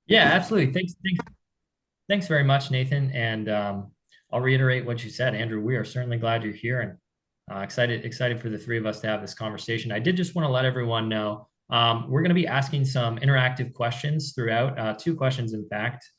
Yeah, absolutely. Thanks very much, Nathan. And I'll reiterate what you said, Andrew. We are certainly glad you're here and excited for the three of us to have this conversation. I did just want to let everyone know we're going to be asking some interactive questions throughout, two questions, in fact,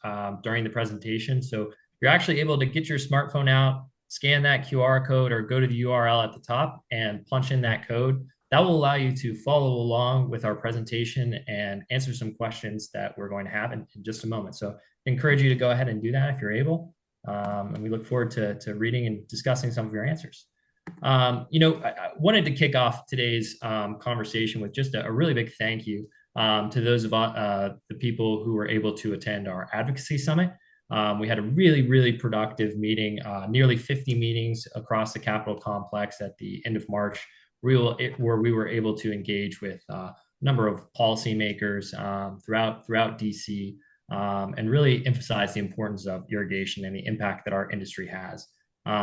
during the presentation. So you're actually able to get your smartphone out, scan that QR code, or go to the URL at the top and punch in that code. That will allow you to follow along with our presentation and answer some questions that we're going to have in just a moment. So encourage you to go ahead and do that if you're able. And we look forward to reading and discussing some of your answers. I wanted to kick off today's conversation with just a really big thank you to those of the people who were able to attend our advocacy summit. We had a really productive meeting, nearly 50 meetings across the Capitol complex at the end of March, where we were able to engage with a number of policymakers throughout DC, and really emphasize the importance of irrigation and the impact that our industry has.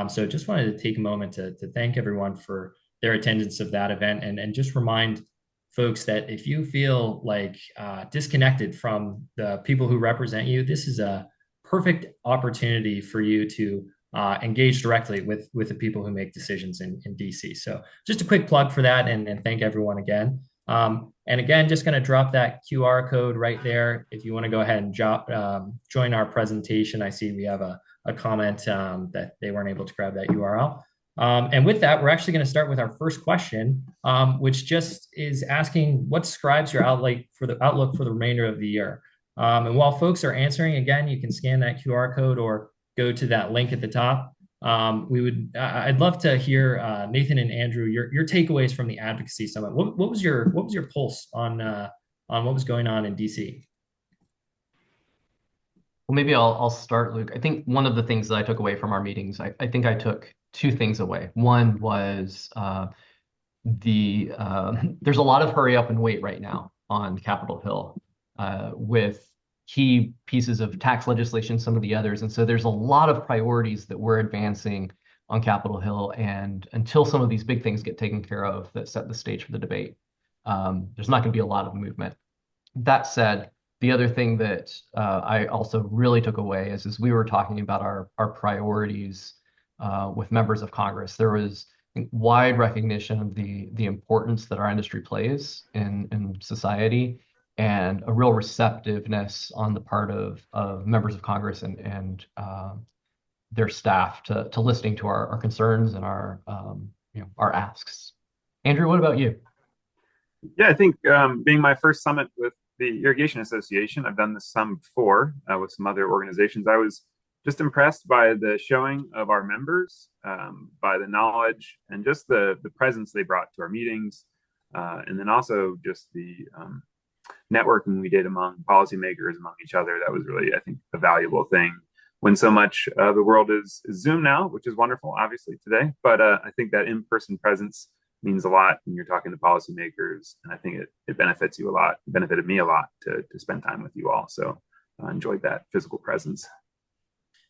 So just wanted to take a moment to thank everyone for their attendance of that event and just remind folks that if you feel like disconnected from the people who represent you, this is a perfect opportunity for you to engage directly with the people who make decisions in DC. So just a quick plug for that and thank everyone again. And again, just going to drop that QR code right there. If you want to go ahead and join our presentation, I see we have a comment that they weren't able to grab that URL. And with that, we're actually going to start with our first question, which just is asking what describes your outlook for the remainder of the year. And while folks are answering, again, you can scan that QR code or go to that link at the top. I'd love to hear Nathan and Andrew your takeaways from the advocacy summit. What was your pulse on what was going on in DC? Well, maybe I'll start, Luke. I think one of the things that I took away from our meetings, I think I took two things away. One was there's a lot of hurry up and wait right now on Capitol Hill with key pieces of tax legislation, some of the others. And so there's a lot of priorities that we're advancing on Capitol Hill. And until some of these big things get taken care of that set the stage for the debate, there's not going to be a lot of movement. That said, the other thing that I also really took away is we were talking about our priorities with members of Congress. There was wide recognition of the importance that our industry plays in society, and a real receptiveness on the part of members of Congress and their staff to listening to our concerns and our asks. Andrew, what about you? Yeah, I think being my first summit with the Irrigation Association, I've done this some before with some other organizations. I was just impressed by the showing of our members, by the knowledge and just the presence they brought to our meetings, and then also just the networking we did among policymakers, among each other. That was really, I think, a valuable thing when so much the world is Zoom now, which is wonderful, obviously, today. But I think that in-person presence means a lot when you're talking to policymakers. And I think it benefits you a lot. It benefited me a lot to spend time with you all. So I enjoyed that physical presence.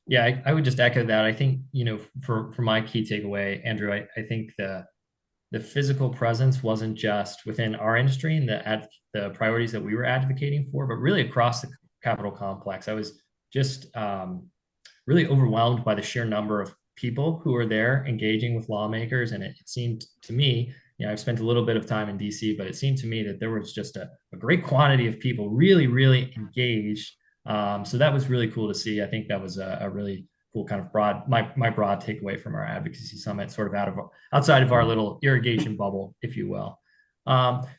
Yeah, I would just echo that. I think, for my key takeaway, Andrew, I think the physical presence wasn't just within our industry and the priorities that we were advocating for, but really across the Capitol complex. I was just really overwhelmed by the sheer number of people who are there engaging with lawmakers. And it seemed to me, I've spent a little bit of time in DC, but it seemed to me that there was just a great quantity of people really engaged. So that was really cool to see. I think that was a really cool kind of my broad takeaway from our advocacy summit, sort of outside of our little irrigation bubble, if you will.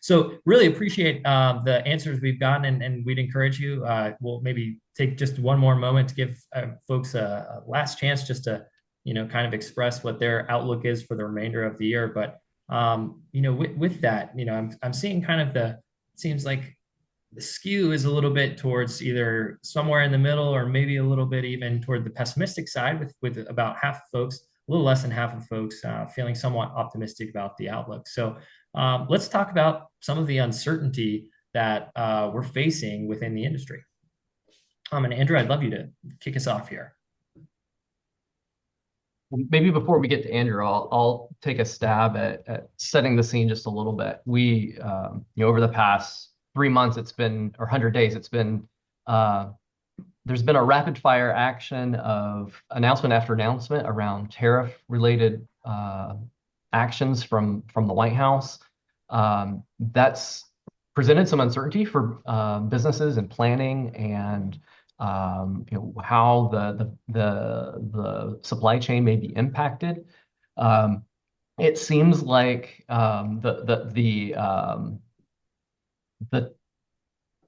So really appreciate the answers we've gotten, and we'd encourage you. We'll maybe take just one more moment to give folks a last chance just to, kind of express what their outlook is for the remainder of the year. But with that, I'm seeing kind of it seems like the skew is a little bit towards either somewhere in the middle or maybe a little bit even toward the pessimistic side with about half of folks, a little less than half of folks feeling somewhat optimistic about the outlook. So let's talk about some of the uncertainty that we're facing within the industry. And Andrew, I'd love you to kick us off here. Maybe before we get to Andrew, I'll take a stab at setting the scene just a little bit. We, over the past 3 months, or 100 days, it's been Uh, there's been a rapid fire action of announcement after announcement around tariff related actions from the White House. That's presented some uncertainty for businesses and planning and how the supply chain may be impacted. Um, it seems like the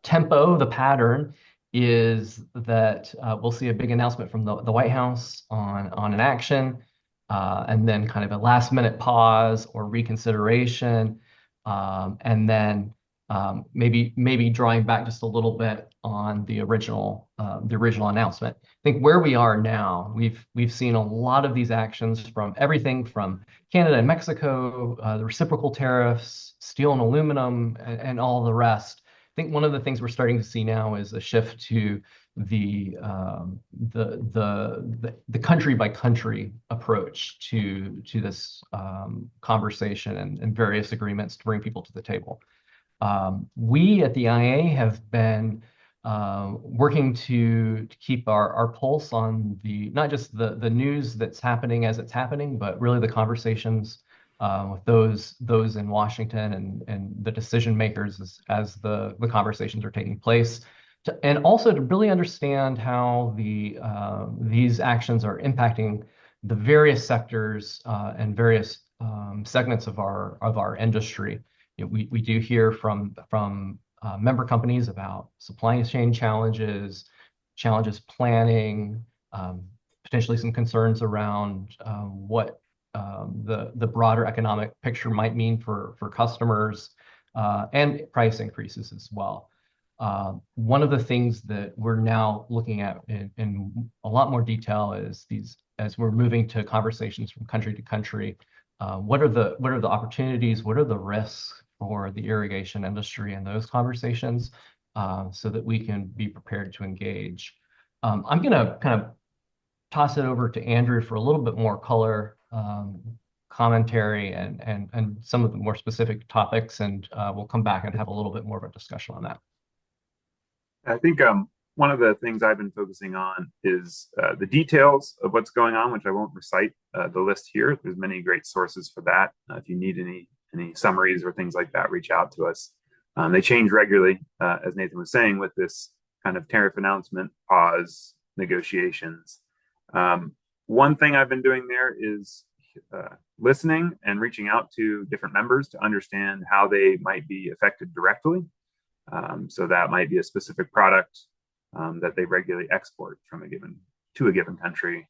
tempo, the pattern is that we'll see a big announcement from the White House on an action, and then kind of a last minute pause or reconsideration, and then maybe drawing back just a little bit on the original announcement. I think where we are now, we've seen a lot of these actions from everything from Canada and Mexico, the reciprocal tariffs, steel and aluminum, and all the rest. I think one of the things we're starting to see now is a shift to the country by country approach to this conversation and various agreements to bring people to the table. We at the IA have been working to keep our pulse on not just the news that's happening as it's happening, but really the conversations with those in Washington and the decision makers as the conversations are taking place. And also to really understand how these actions are impacting the various sectors and various segments of our industry. We do hear from member companies about supply chain challenges planning, potentially some concerns around what the broader economic picture might mean for customers, and price increases as well. One of the things that we're now looking at in a lot more detail is as we're moving to conversations from country to country, what are the opportunities, what are the risks for the irrigation industry in those conversations, so that we can be prepared to engage. I'm going to kind of toss it over to Andrew for a little bit more color, commentary, and some of the more specific topics, and we'll come back and have a little bit more of a discussion on that. I think one of the things I've been focusing on is the details of what's going on, which I won't recite the list here. There's many great sources for that. If you need any summaries or things like that, reach out to us. They change regularly, as Nathan was saying, with this kind of tariff announcement pause negotiations. One thing I've been doing there is listening and reaching out to different members to understand how they might be affected directly. So that might be a specific product that they regularly export to a given country,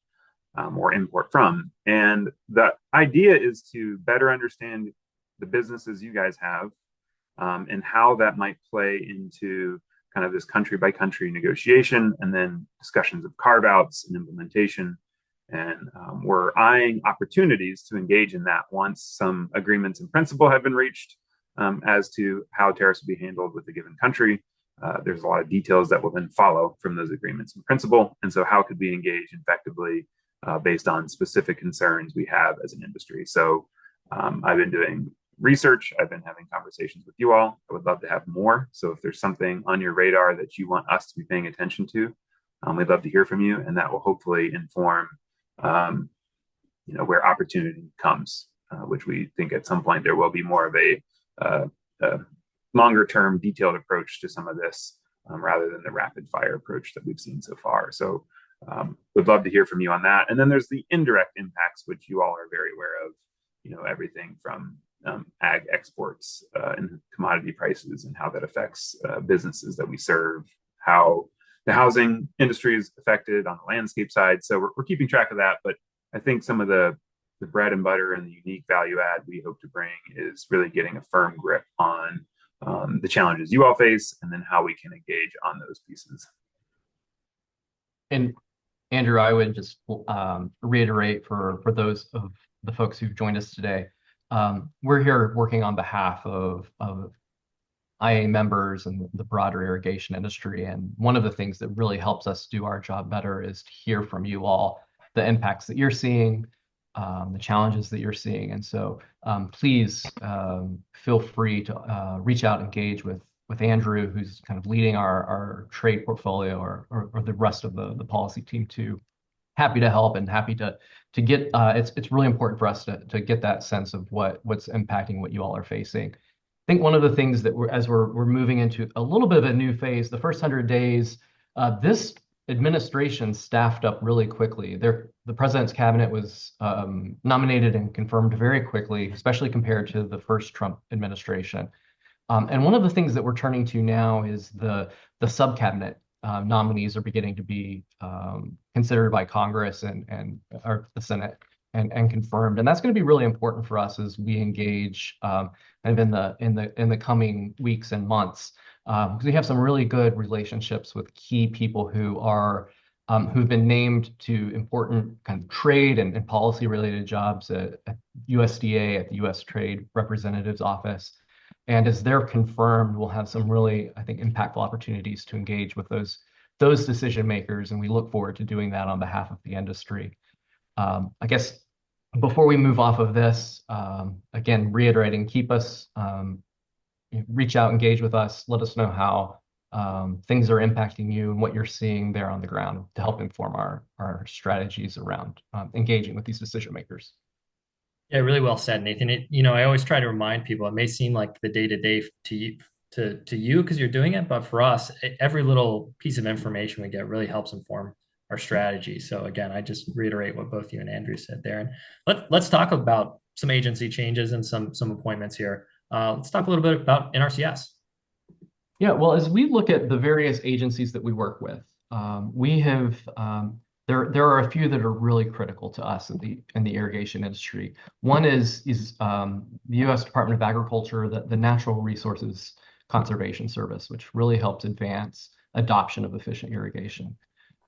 or import from. And the idea is to better understand the businesses you guys have, and how that might play into kind of this country by country negotiation, and then discussions of carve outs and implementation. And we're eyeing opportunities to engage in that once some agreements in principle have been reached, as to how tariffs will be handled with a given country. There's a lot of details that will then follow from those agreements in principle. And so how could we engage effectively based on specific concerns we have as an industry? So I've been doing research. I've been having conversations with you all. I would love to have more. So if there's something on your radar that you want us to be paying attention to, we'd love to hear from you. And that will hopefully inform where opportunity comes, which we think at some point there will be more of a longer term detailed approach to some of this, rather than the rapid fire approach that we've seen so far. So would love to hear from you on that. And then there's the indirect impacts, which you all are very aware of, everything from ag exports and commodity prices and how that affects businesses that we serve, how the housing industry is affected on the landscape side. So we're keeping track of that. But I think some of the bread and butter and the unique value add we hope to bring is really getting a firm grip on the challenges you all face, and then how we can engage on those pieces. And Andrew, I would just reiterate for those of the folks who've joined us today, we're here working on behalf of IA members and the broader irrigation industry. And one of the things that really helps us do our job better is to hear from you all the impacts that you're seeing, the challenges that you're seeing. And so please feel free to reach out, engage with with Andrew, who's kind of leading our trade portfolio, or the rest of the policy team too. Happy to help and happy to get it's really important for us to get that sense of what's impacting what you all are facing. I think one of the things that we're moving into a little bit of a new phase, the first 100 days, this administration staffed up really quickly. The president's cabinet was nominated and confirmed very quickly, especially compared to the first Trump administration. And one of the things that we're turning to now is the sub cabinet nominees are beginning to be considered by Congress and or the Senate and confirmed. And that's going to be really important for us as we engage kind of in the coming weeks and months, because we have some really good relationships with key people who are who've been named to important kind of trade and policy related jobs at USDA, at the U.S. Trade Representative's Office. And as they're confirmed, we'll have some really, I think, impactful opportunities to engage with those decision makers, and we look forward to doing that on behalf of the industry. I guess before we move off of this, again, reiterating, keep us, reach out, engage with us, let us know how things are impacting you and what you're seeing there on the ground to help inform our strategies around engaging with these decision makers. Yeah, really well said, Nathan. I always try to remind people, it may seem like the day to day to you, to you because you're doing it, but for us, every little piece of information we get really helps inform our strategy. So again, I just reiterate what both you and Andrew said there. And let's talk about some agency changes and some appointments here. Let's talk a little bit about NRCS. Yeah, well, as we look at the various agencies that we work with, we have there are a few that are really critical to us in the irrigation industry. One is the U.S. Department of Agriculture, the Natural Resources Conservation Service, which really helps advance adoption of efficient irrigation.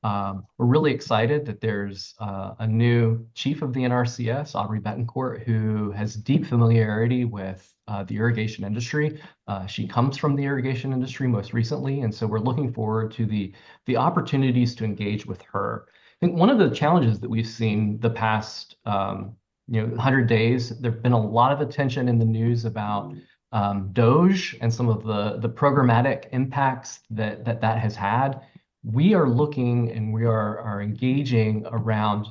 We're really excited that there's a new chief of the NRCS, Aubrey Betancourt, who has deep familiarity with the irrigation industry. She comes from the irrigation industry most recently, and so we're looking forward to the opportunities to engage with her. I think one of the challenges that we've seen the past 100 days, there've been a lot of attention in the news about Doge and some of the programmatic impacts that has had. We are looking and we are engaging around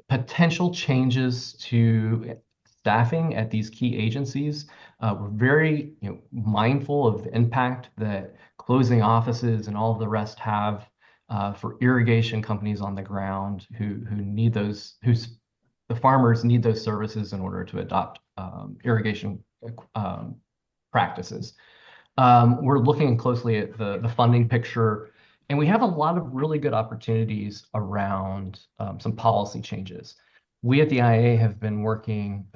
potential changes to staffing at these key agencies. We're very mindful of the impact that closing offices and all of the rest have for irrigation companies on the ground who need the farmers need those services in order to adopt irrigation practices. We're looking closely at the funding picture, and we have a lot of really good opportunities around some policy changes. We at the IA have been working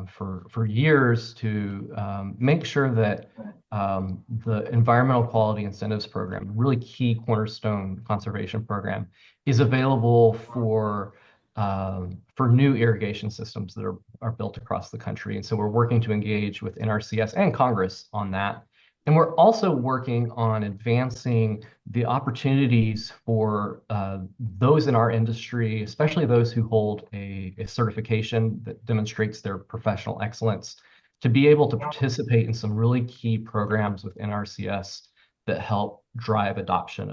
for years to make sure that the Environmental Quality Incentives Program, really key cornerstone conservation program, is available for new irrigation systems that are built across the country. And so we're working to engage with NRCS and Congress on that. And we're also working on advancing the opportunities for those in our industry, especially those who hold a certification that demonstrates their professional excellence, to be able to participate in some really key programs with NRCS that help drive adoption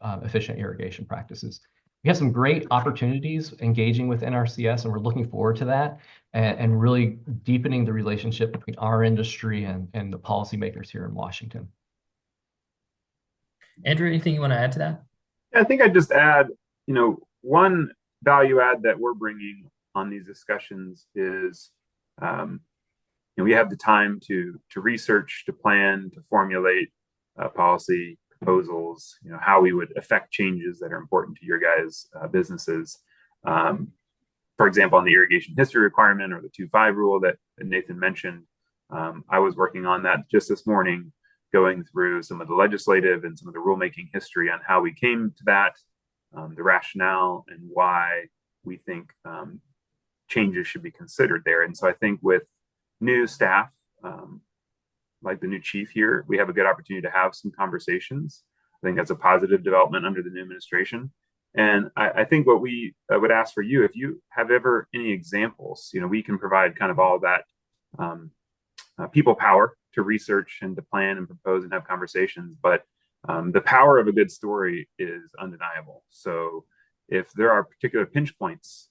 of efficient irrigation practices. We have some great opportunities engaging with NRCS, and we're looking forward to that and really deepening the relationship between our industry and the policymakers here in Washington. Andrew, anything you want to add to that? Yeah, I think I'd just add, one value add that we're bringing on these discussions is, we have the time to research, to plan, to formulate policy proposals, how we would affect changes that are important to your guys' businesses. For example, on the irrigation history requirement or the 2.5 rule that Nathan mentioned, I was working on that just this morning, going through some of the legislative and some of the rulemaking history on how we came to that, the rationale, and why we think changes should be considered there. And so I think with new staff, like the new chief here, we have a good opportunity to have some conversations. I think that's a positive development under the new administration. And I think what we would ask for you, if you have ever any examples, we can provide kind of all that people power to research and to plan and propose and have conversations, but the power of a good story is undeniable. So if there are particular pinch points,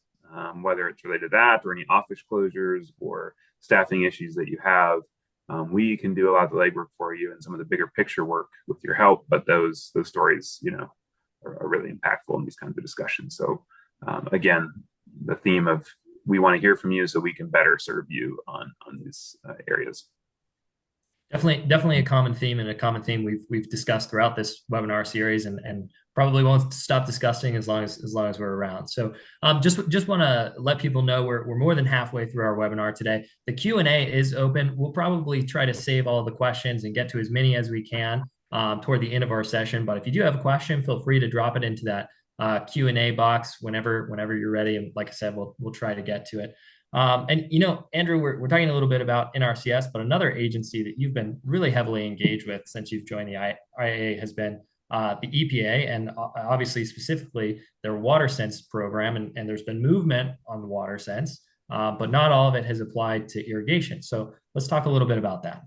whether it's related to that or any office closures or staffing issues that you have, we can do a lot of the legwork for you and some of the bigger picture work with your help. But those stories, are really impactful in these kinds of discussions. So again, the theme of we want to hear from you so we can better serve you on these areas. Definitely a common theme, and a common theme we've discussed throughout this webinar series, and probably won't stop discussing as long as we're around. So just want to let people know we're more than halfway through our webinar today. The Q&A is open. We'll probably try to save all the questions and get to as many as we can toward the end of our session. But if you do have a question, feel free to drop it into that Q&A box whenever you're ready. And like I said, we'll try to get to it. And Andrew, we're talking a little bit about NRCS, but another agency that you've been really heavily engaged with since you've joined the IAA has been the EPA, and obviously specifically their WaterSense program. And there's been movement on the WaterSense, but not all of it has applied to irrigation. So let's talk a little bit about that.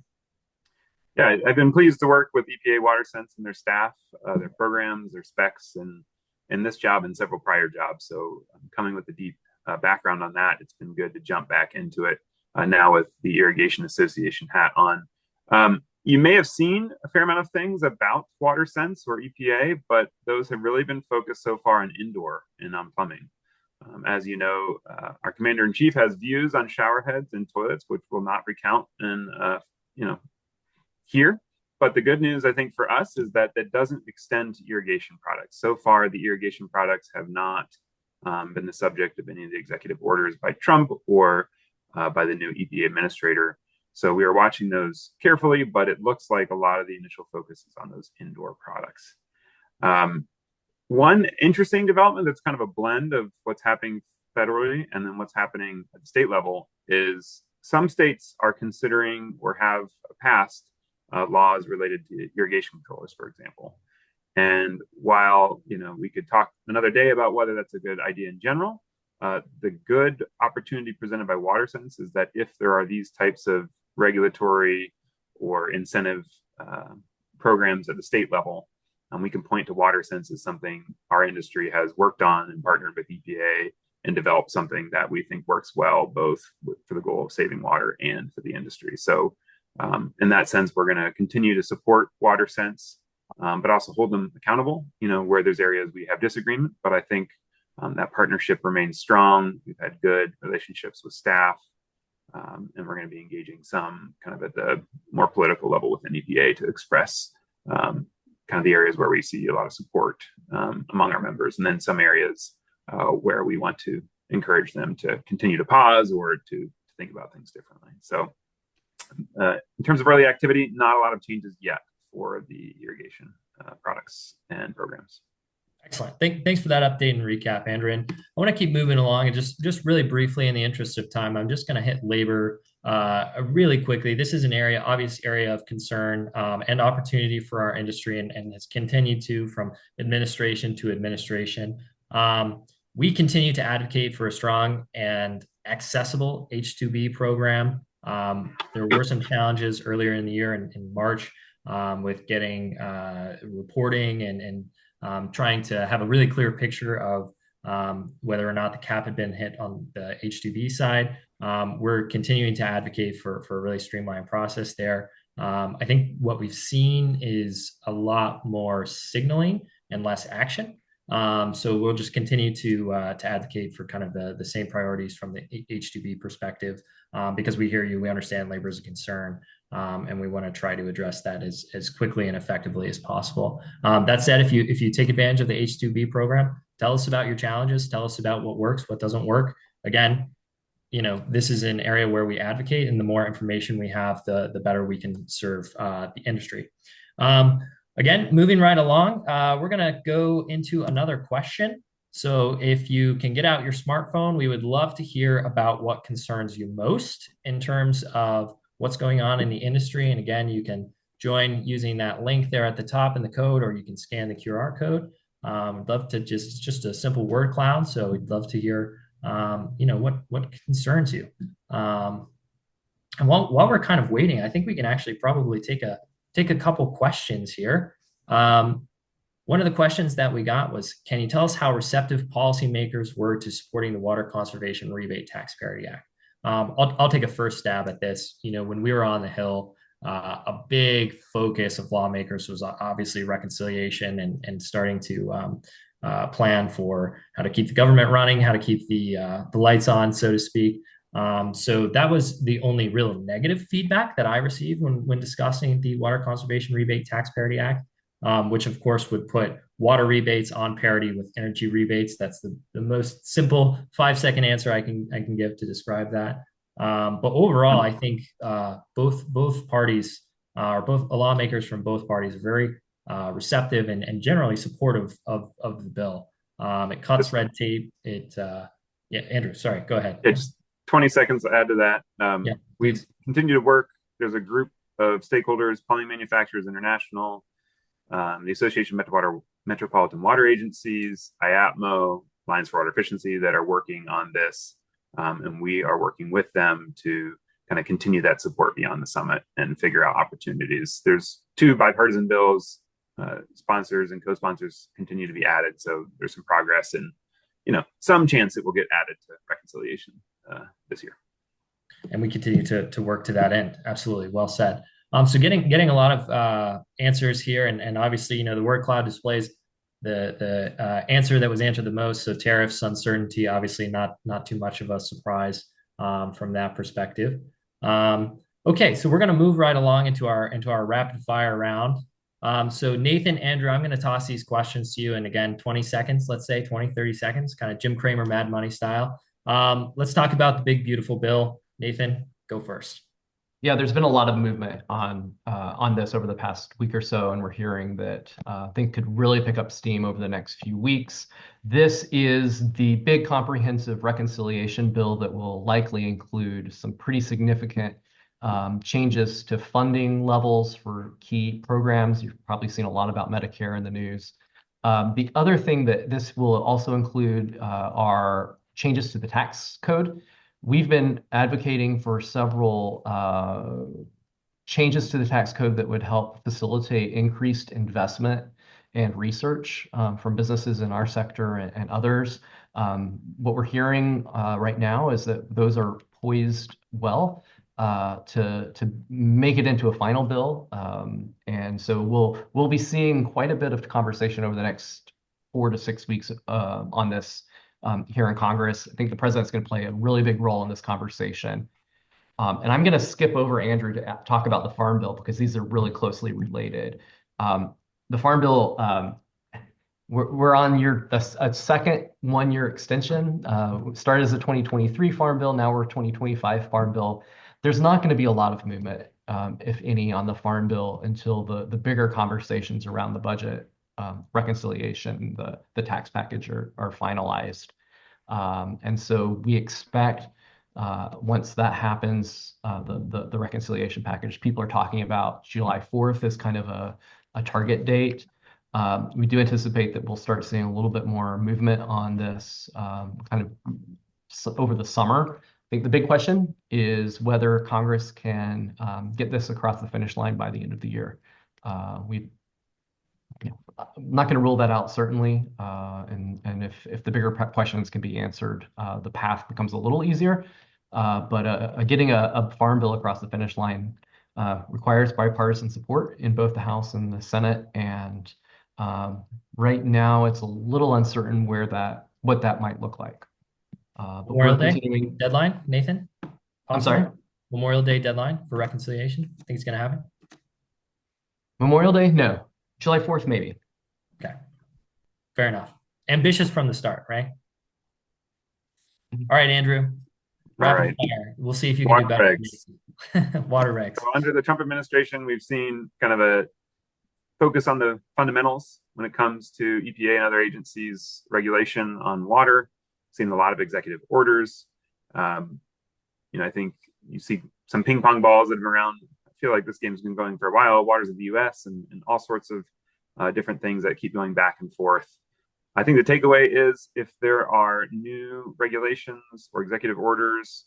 Yeah, I've been pleased to work with EPA WaterSense and their staff, their programs, their specs, and in this job and several prior jobs. So coming with a deep background on that, it's been good to jump back into it now with the Irrigation Association hat on. You may have seen a fair amount of things about WaterSense or EPA, but those have really been focused so far on indoor and on plumbing. As you know, our commander-in-chief has views on shower heads and toilets, which we'll not recount and here. But the good news, I think, for us is that that doesn't extend to irrigation products. So far, the irrigation products have not been the subject of any of the executive orders by Trump or by the new EPA administrator. So we are watching those carefully, but it looks like a lot of the initial focus is on those indoor products. One interesting development that's kind of a blend of what's happening federally and then what's happening at the state level is some states are considering or have passed laws related to irrigation controllers, for example. And while we could talk another day about whether that's a good idea in general, the good opportunity presented by WaterSense is that if there are these types of regulatory or incentive programs at the state level, we can point to WaterSense as something our industry has worked on and partnered with EPA and developed something that we think works well, both for the goal of saving water and for the industry. So in that sense, we're going to continue to support WaterSense, but also hold them accountable, where there's areas we have disagreement. But I think that partnership remains strong. We've had good relationships with staff, and we're going to be engaging some kind of at the more political level within EPA to express kind of the areas where we see a lot of support among our members, and then some areas where we want to encourage them to continue to pause or to think about things differently. So in terms of early activity, not a lot of changes yet for the irrigation products and programs. Excellent. Thanks for that update and recap, Andrew. And I want to keep moving along, and just really briefly, in the interest of time, I'm just going to hit labor really quickly. This is an obvious area of concern and opportunity for our industry, and has continued to from administration to administration. We continue to advocate for a strong and accessible H-2B program. There were some challenges earlier in the year in March with getting reporting and trying to have a really clear picture of whether or not the cap had been hit on the H-2B side. We're continuing to advocate for a really streamlined process there. I think what we've seen is a lot more signaling and less action. So we'll just continue to advocate for kind of the same priorities from the H-2B perspective, because we hear you, we understand labor is a concern, and we want to try to address that as quickly and effectively as possible. That said, if you take advantage of the H-2B program, tell us about your challenges, tell us about what works, what doesn't work. Again, this is an area where we advocate, and the more information we have, the better we can serve the industry. Again, moving right along, we're going to go into another question. So if you can get out your smartphone, we would love to hear about what concerns you most in terms of what's going on in the industry. And again, you can join using that link there at the top in the code, or you can scan the QR code. I'd love to just a simple word cloud. So we'd love to hear, what concerns you. And while we're kind of waiting, I think we can actually probably take a couple questions here. Um, One of the questions that we got was, can you tell us how receptive policymakers were to supporting the Water Conservation Rebate Tax Parity Act? I'll take a first stab at this. You know, when we were on the Hill, a big focus of lawmakers was obviously reconciliation and starting to plan for how to keep the government running, how to keep the lights on, so to speak. So that was the only real negative feedback that I received when discussing the Water Conservation Rebate Tax Parity Act, which of course would put water rebates on parity with energy rebates. That's the most simple 5 second answer I can give to describe that. But overall, I think both parties or both lawmakers from both parties are very receptive and generally supportive of the bill. It cuts Just red tape. Yeah, Andrew, sorry, go ahead. yeah, just 20 seconds to add to that. Yeah, We've please. continued to work. There's a group of stakeholders, Plumbing Manufacturers International, the Association of Metropolitan Water Agencies, IAPMO, Lines for Water Efficiency, that are working on this. And we are working with them to kind of continue that support beyond the summit and figure out opportunities. There's two bipartisan bills. Sponsors and co-sponsors continue to be added. So there's some progress and, some chance it will get added to reconciliation this year. And we continue to work to that end. Absolutely, well said. So getting a lot of answers here, and obviously, the word cloud displays the answer that was answered the most. So tariffs, uncertainty, obviously not too much of a surprise from that perspective. Okay, so we're going to move right along into our rapid fire round. So Nathan, Andrew, I'm going to toss these questions to you, and again, 20 seconds, let's say 20, 30 seconds, kind of Jim Cramer, Mad Money style. Let's talk about the big beautiful bill. Nathan, go first. Yeah, there's been a lot of movement on this over the past week or so, and we're hearing that things could really pick up steam over the next few weeks. This is the big comprehensive reconciliation bill that will likely include some pretty significant changes to funding levels for key programs. You've probably seen a lot about Medicare in the news. The other thing that this will also include are changes to the tax code. We've been advocating for several changes to the tax code that would help facilitate increased investment and research from businesses in our sector and others. What we're hearing right now is that those are poised well to make it into a final bill. And so we'll be seeing quite a bit of conversation over the next 4 to 6 weeks on this here in Congress. I think the president's going to play a really big role in this conversation. And I'm going to skip over Andrew to talk about the Farm Bill because these are really closely related. The Farm Bill, we're on a second 1 year extension. Started as a 2023 Farm Bill, now we're 2025 Farm Bill. There's not going to be a lot of movement, if any, on the Farm Bill until the bigger conversations around the budget reconciliation, the tax package are finalized. And so we expect once that happens, the reconciliation package, people are talking about July 4th as kind of a target date. We do anticipate that we'll start seeing a little bit more movement on this kind of over the summer. I think the big question is whether Congress can get this across the finish line by the end of the year. I'm not going to rule that out, certainly. And if the bigger questions can be answered, the path becomes a little easier. But getting a farm bill across the finish line requires bipartisan support in both the House and the Senate. And right now, it's a little uncertain what that might look like. But Memorial we're Day continuing. deadline, Nathan? I'm Possible? sorry? Memorial Day deadline for reconciliation? Think it's going to happen? Memorial Day? No. July 4th, maybe. Okay, fair enough. Ambitious from the start, right? All right, Andrew. All Rapid right. fire. We'll see if you can do Water better. regs. Water regs. So under the Trump administration, we've seen kind of a focus on the fundamentals when it comes to EPA and other agencies' regulation on water. Seen a lot of executive orders. I think you see some ping pong balls that have been around. I feel like this game's been going for a while. Waters of the U.S. and all sorts of different things that keep going back and forth. I think the takeaway is if there are new regulations or executive orders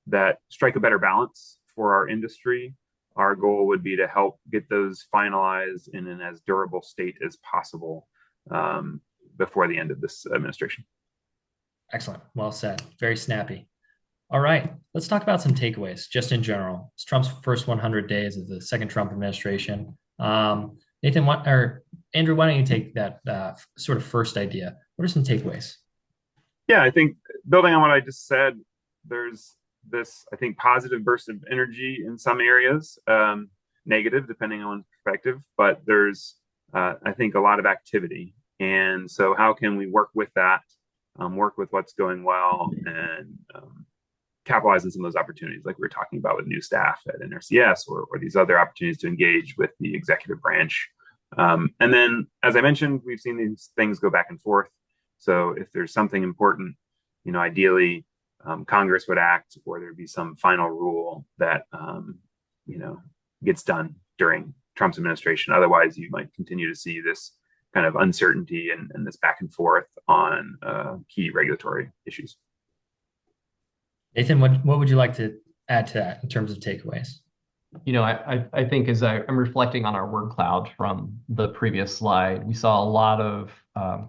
that strike a better balance for our industry. Our goal would be to help get those finalized in an as durable state as possible before the end of this administration. Excellent. Well said. Very snappy. All right, let's talk about some takeaways just in general. It's Trump's first 100 days of the second Trump administration. Nathan, or Andrew, why don't you take that sort of first idea? What are some takeaways? Yeah, I think building on what I just said, there's this, I think, positive burst of energy in some areas, negative depending on perspective, but there's, I think, a lot of activity. And so, how can we work with that, work with what's going well, and capitalize on some of those opportunities, like we were talking about with new staff at NRCS or these other opportunities to engage with the executive branch. And then, as I mentioned, we've seen these things go back and forth. So if there's something important, ideally Congress would act, or there'd be some final rule that gets done during Trump's administration. Otherwise, you might continue to see this kind of uncertainty and this back and forth on key regulatory issues. Nathan, what would you like to add to that in terms of takeaways? I think as I'm reflecting on our word cloud from the previous slide, we saw a lot of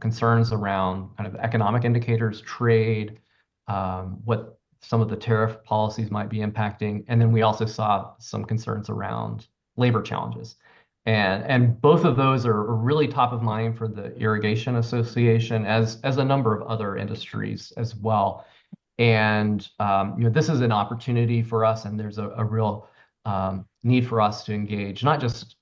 concerns around kind of economic indicators, trade, what some of the tariff policies might be impacting. And then we also saw some concerns around labor challenges. And both of those are really top of mind for the Irrigation Association, as a number of other industries as well. And this is an opportunity for us, and there's a real need for us to engage, not just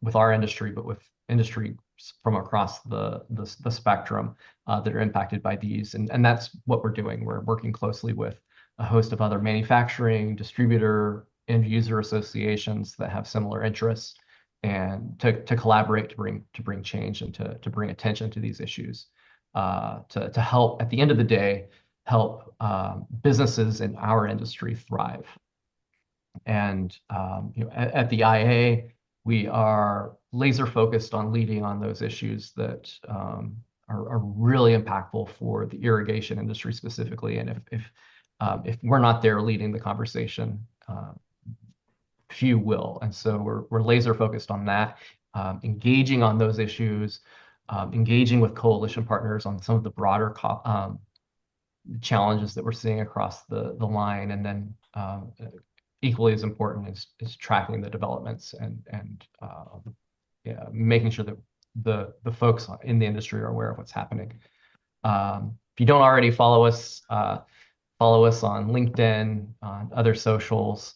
with our industry, but with industry from across the spectrum that are impacted by these. And that's what we're doing. We're working closely with a host of other manufacturing, distributor, end user associations that have similar interests, and to collaborate to bring change and to bring attention to these issues, to help, at the end of the day, help businesses in our industry thrive. And at the IA, we are laser focused on leading on those issues that are really impactful for the irrigation industry specifically. And if we're not there leading the conversation, few will. And so we're laser focused on that, engaging on those issues, engaging with coalition partners on some of the broader challenges that we're seeing across the line, and then equally as important is tracking the developments and making sure that the folks in the industry are aware of what's happening. If you don't already follow us on LinkedIn, on other socials,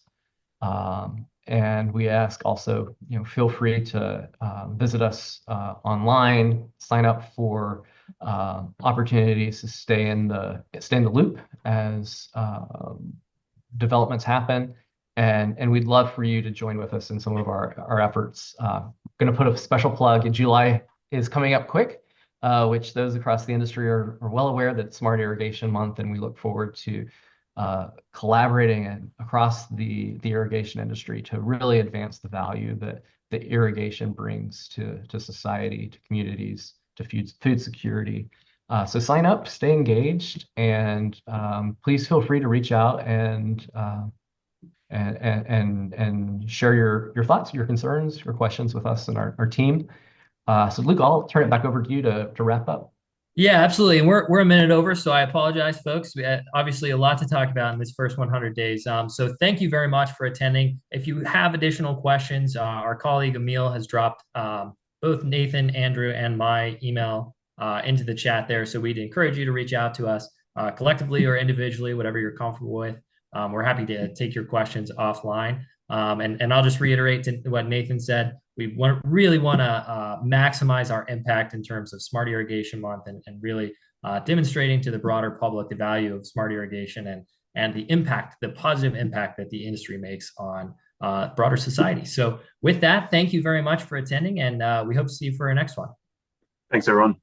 and we ask also, feel free to visit us online, sign up for opportunities to stay in the loop as developments happen, and we'd love for you to join with us in some of our efforts. Going to put a special plug in July is coming up quick, which those across the industry are well aware that it's Smart Irrigation Month, and we look forward to collaborating across the irrigation industry to really advance the value that irrigation brings to society, to communities, to food security. So sign up, stay engaged, and please feel free to reach out and share your thoughts, your concerns, your questions with us and our team. So Luke, I'll turn it back over to you to wrap up. Yeah, absolutely. And we're a minute over, so I apologize, folks. We had obviously a lot to talk about in this first 100 days. So thank you very much for attending. If you have additional questions, our colleague Emil has dropped both Nathan, Andrew, and my email into the chat there. So we'd encourage you to reach out to us collectively or individually, whatever you're comfortable with. We're happy to take your questions offline. And I'll just reiterate what Nathan said. We really want to maximize our impact in terms of Smart Irrigation Month and really demonstrating to the broader public the value of smart irrigation and the positive impact that the industry makes on broader society. So with that, thank you very much for attending, and we hope to see you for our next one. Thanks, everyone.